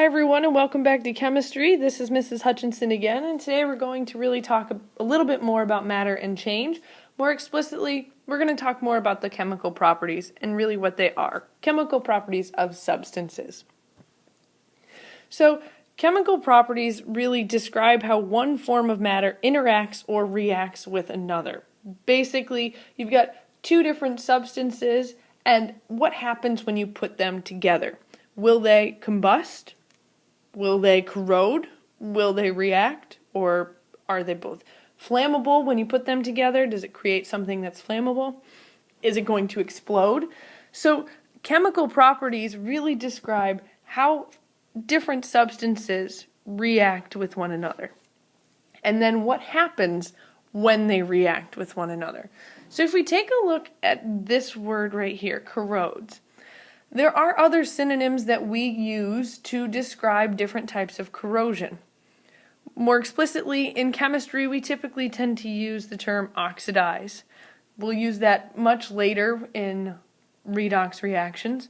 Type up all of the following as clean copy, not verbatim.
Hi everyone and welcome back to chemistry. This is Mrs. Hutchinson again, and today we're going to really talk a little bit more about matter and change. More explicitly, we're going to talk more about the chemical properties and really what they are. Chemical properties of substances. So, chemical properties really describe how one form of matter interacts or reacts with another. Basically, you've got two different substances and what happens when you put them together. Will they combust? Will they corrode? Will they react? Or are they both flammable when you put them together? Does it create something that's flammable? Is it going to explode? So chemical properties really describe how different substances react with one another. And then what happens when they react with one another. So if we take a look at this word right here, corrodes, there are other synonyms that we use to describe different types of corrosion. More explicitly, in chemistry, we typically tend to use the term oxidize. We'll use that much later in redox reactions.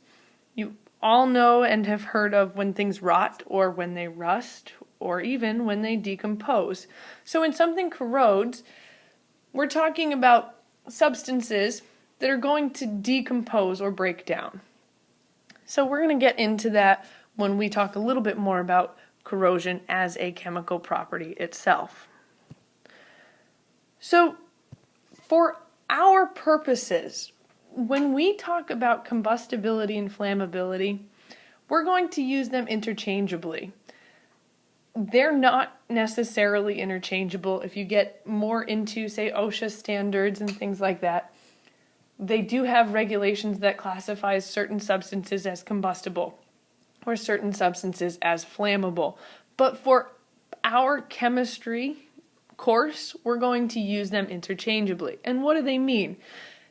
You all know and have heard of when things rot or when they rust or even when they decompose. So when something corrodes, we're talking about substances that are going to decompose or break down. So we're going to get into that when we talk a little bit more about corrosion as a chemical property itself. So for our purposes, when we talk about combustibility and flammability, we're going to use them interchangeably. They're not necessarily interchangeable if you get more into, say, OSHA standards and things like that. They do have regulations that classify certain substances as combustible or certain substances as flammable. But for our chemistry course, we're going to use them interchangeably. And what do they mean?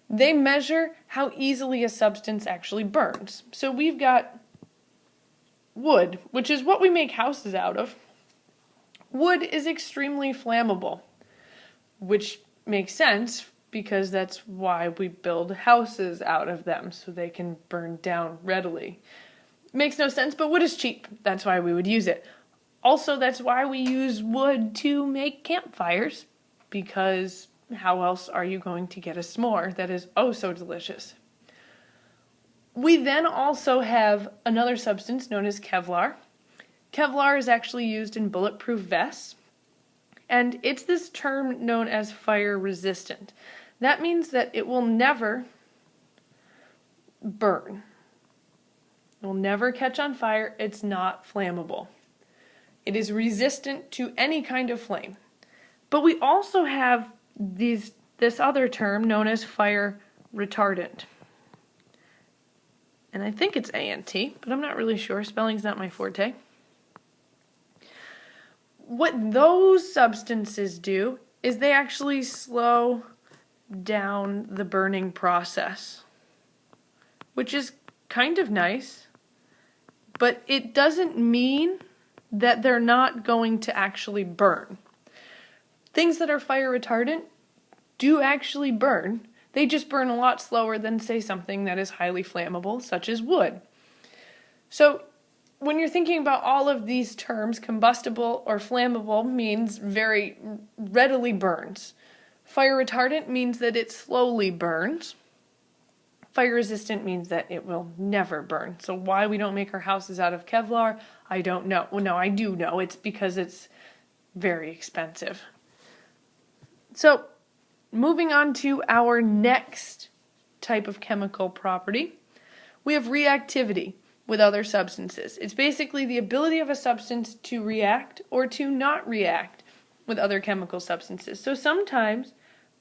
They measure how easily a substance actually burns. So we've got wood, which is what we make houses out of. Wood is extremely flammable, which makes sense because that's why we build houses out of them, so they can burn down readily. Makes no sense, but wood is cheap. That's why we would use it. Also, that's why we use wood to make campfires, because how else are you going to get a s'more that is oh so delicious? We then also have another substance known as Kevlar. Kevlar is actually used in bulletproof vests, and it's this term known as fire resistant. That means that it will never burn. It will never catch on fire. It's not flammable. It is resistant to any kind of flame. But we also have this other term known as fire retardant. And I think it's ANT, but I'm not really sure. Spelling's not my forte. What those substances do is they actually slow down the burning process, which is kind of nice, but it doesn't mean that they're not going to actually burn. Things that are fire retardant do actually burn. They just burn a lot slower than, say, something that is highly flammable, such as wood. So when you're thinking about all of these terms, combustible or flammable means very readily burns. Fire retardant means that it slowly burns. Fire resistant means that it will never burn. So why we don't make our houses out of Kevlar, I don't know. Well, no, I do know. It's because it's very expensive. So moving on to our next type of chemical property, we have reactivity with other substances. It's basically the ability of a substance to react or to not react with other chemical substances. So sometimes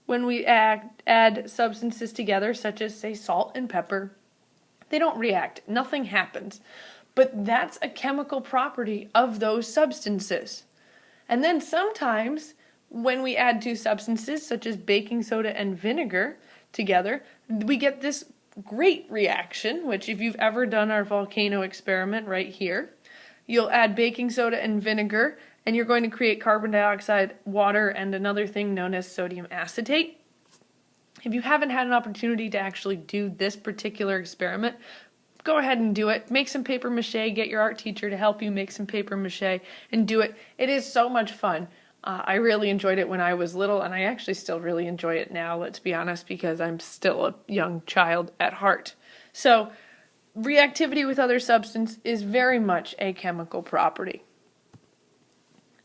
when we add substances together, such as, say, salt and pepper, they don't react. Nothing happens. But that's a chemical property of those substances. And then sometimes when we add two substances, such as baking soda and vinegar, together, we get this great reaction, which if you've ever done our volcano experiment right here, you'll add baking soda and vinegar, and you're going to create carbon dioxide, water, and another thing known as sodium acetate. If you haven't had an opportunity to actually do this particular experiment, go ahead and do it. Make some paper mache, get your art teacher to help you make some paper mache and do it. It is so much fun. I really enjoyed it when I was little, and I actually still really enjoy it now, let's be honest, because I'm still a young child at heart. So, reactivity with other substance is very much a chemical property.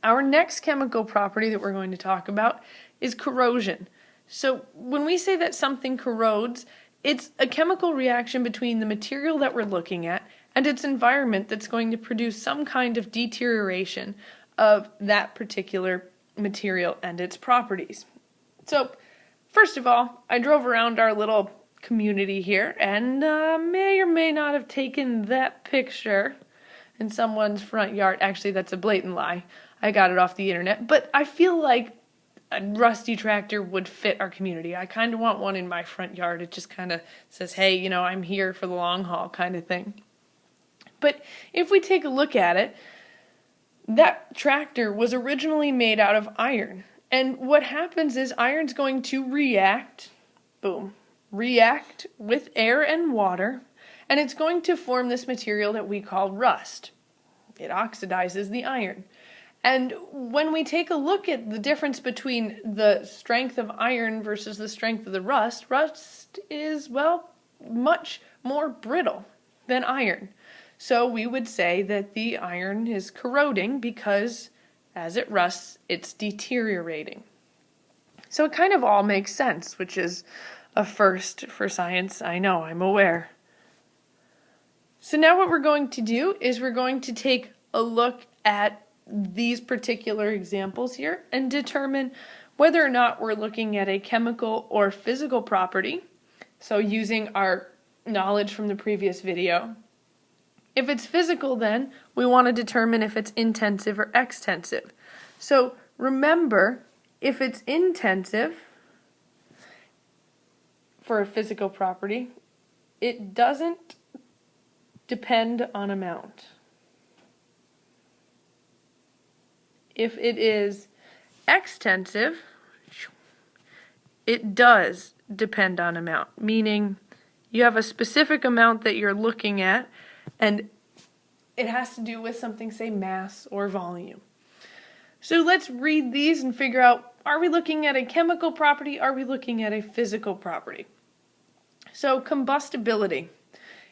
Our next chemical property that we're going to talk about is corrosion. So, when we say that something corrodes, it's a chemical reaction between the material that we're looking at and its environment that's going to produce some kind of deterioration of that particular material and its properties. So, first of all, I drove around our little community here and may or may not have taken that picture in someone's front yard. Actually, that's a blatant lie. I got it off the internet, but I feel like a rusty tractor would fit our community. I kind of want one in my front yard. It just kind of says, hey, you know, I'm here for the long haul kind of thing. But if we take a look at it, that tractor was originally made out of iron. And what happens is iron's going to react with air and water, and it's going to form this material that we call rust. It oxidizes the iron. And when we take a look at the difference between the strength of iron versus the strength of the rust is, well, much more brittle than iron. So we would say that the iron is corroding because as it rusts, it's deteriorating. So it kind of all makes sense, which is a first for science. I know, I'm aware. So now what we're going to do is we're going to take a look at these particular examples here and determine whether or not we're looking at a chemical or physical property. So using our knowledge from the previous video. If it's physical, then we want to determine if it's intensive or extensive. So remember, if it's intensive for a physical property, it doesn't depend on amount. If it is extensive, it does depend on amount, meaning you have a specific amount that you're looking at, and it has to do with something, say, mass or volume. So let's read these and figure out, are we looking at a chemical property? Are we looking at a physical property? So combustibility.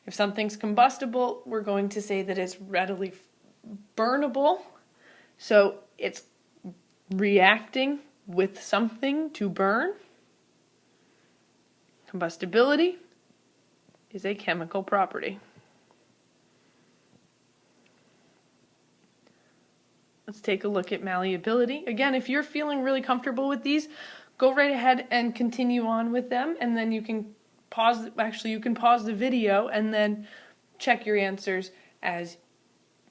If something's combustible, we're going to say that it's readily burnable. So it's reacting with something to burn. Combustibility is a chemical property. Let's take a look at malleability. Again, if you're feeling really comfortable with these, go right ahead and continue on with them, and then you can pause. Actually, you can pause the video and then check your answers as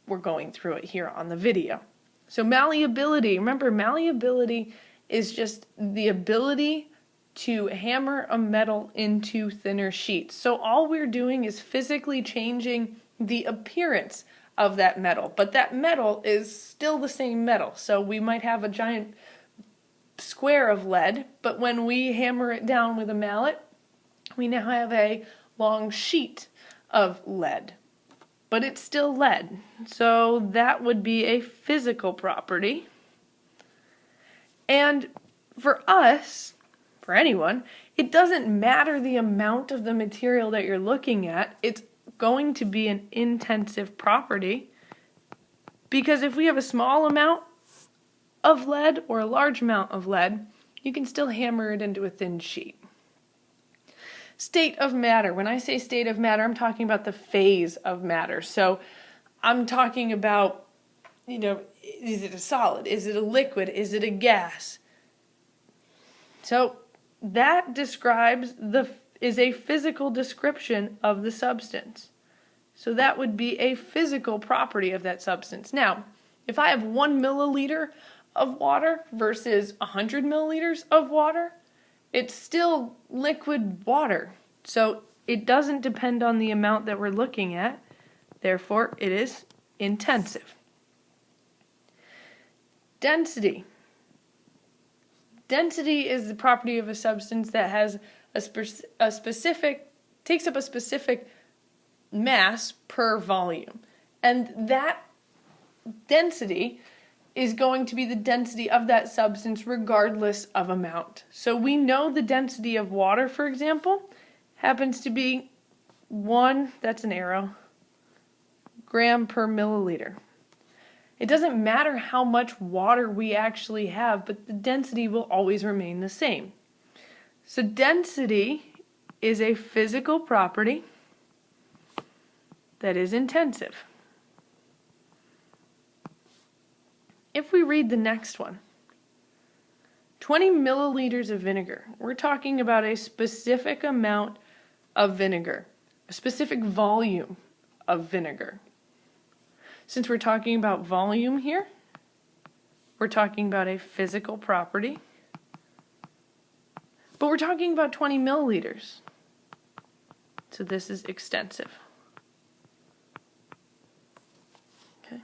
we're going through it here on the video. So malleability, remember, malleability is just the ability to hammer a metal into thinner sheets. So all we're doing is physically changing the appearance of that metal, but that metal is still the same metal. So we might have a giant square of lead, but when we hammer it down with a mallet, we now have a long sheet of lead, but it's still lead. So that would be a physical property. And for us, for anyone, it doesn't matter the amount of the material that you're looking at. It's going to be an intensive property, because if we have a small amount of lead or a large amount of lead, you can still hammer it into a thin sheet. State of matter. When I say state of matter, I'm talking about the phase of matter. So I'm talking about, is it a solid? Is it a liquid? Is it a gas? So that is a physical description of the substance. So that would be a physical property of that substance. Now, if I have 1 milliliter of water versus 100 milliliters of water, it's still liquid water. So it doesn't depend on the amount that we're looking at. Therefore, it is intensive. Density. Density is the property of a substance that has takes up a specific mass per volume. And that density is going to be the density of that substance regardless of amount. So we know the density of water, for example, happens to be 1, that's an arrow, gram per milliliter. It doesn't matter how much water we actually have, but the density will always remain the same. So density is a physical property that is intensive. If we read the next one, 20 milliliters of vinegar, we're talking about a specific amount of vinegar, a specific volume of vinegar. Since we're talking about volume here, we're talking about a physical property, but we're talking about 20 milliliters. So this is extensive. Okay.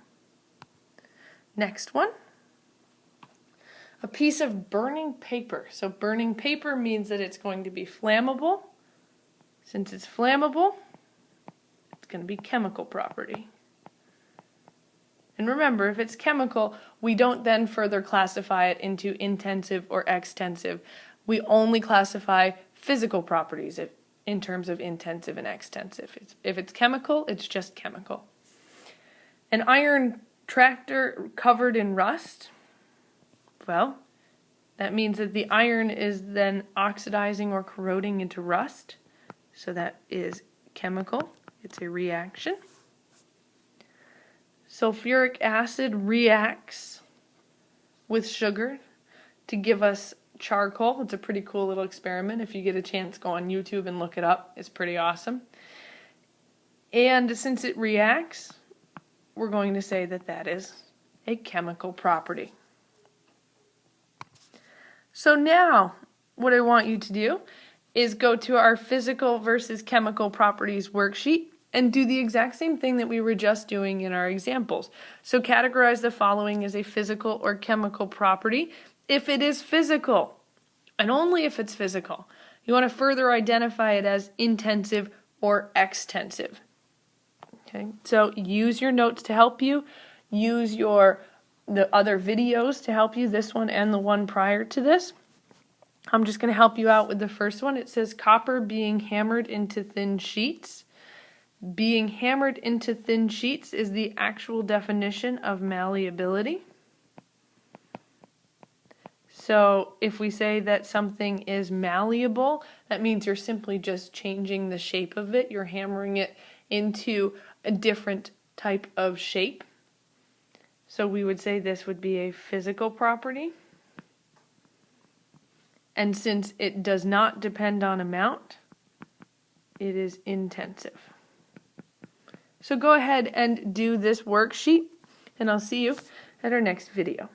Next one. A piece of burning paper. So burning paper means that it's going to be flammable. Since it's flammable, it's going to be chemical property. And remember, if it's chemical, we don't then further classify it into intensive or extensive. We only classify physical properties in terms of intensive and extensive. If it's chemical, it's just chemical. An iron tractor covered in rust, well, that means that the iron is then oxidizing or corroding into rust. So that is chemical. It's a reaction. Sulfuric acid reacts with sugar to give us charcoal. It's a pretty cool little experiment. If you get a chance, go on YouTube and look it up. It's pretty awesome. And since it reacts, we're going to say that that is a chemical property. So now, what I want you to do is go to our physical versus chemical properties worksheet and do the exact same thing that we were just doing in our examples. So categorize the following as a physical or chemical property if it is physical, and only if it's physical. You want to further identify it as intensive or extensive. Okay, so use your notes to help you. Use the other videos to help you, this one and the one prior to this. I'm just going to help you out with the first one. It says copper being hammered into thin sheets. Being hammered into thin sheets is the actual definition of malleability. So if we say that something is malleable, that means you're simply just changing the shape of it. You're hammering it into a different type of shape. So we would say this would be a physical property. And since it does not depend on amount, it is intensive. So go ahead and do this worksheet, and I'll see you at our next video.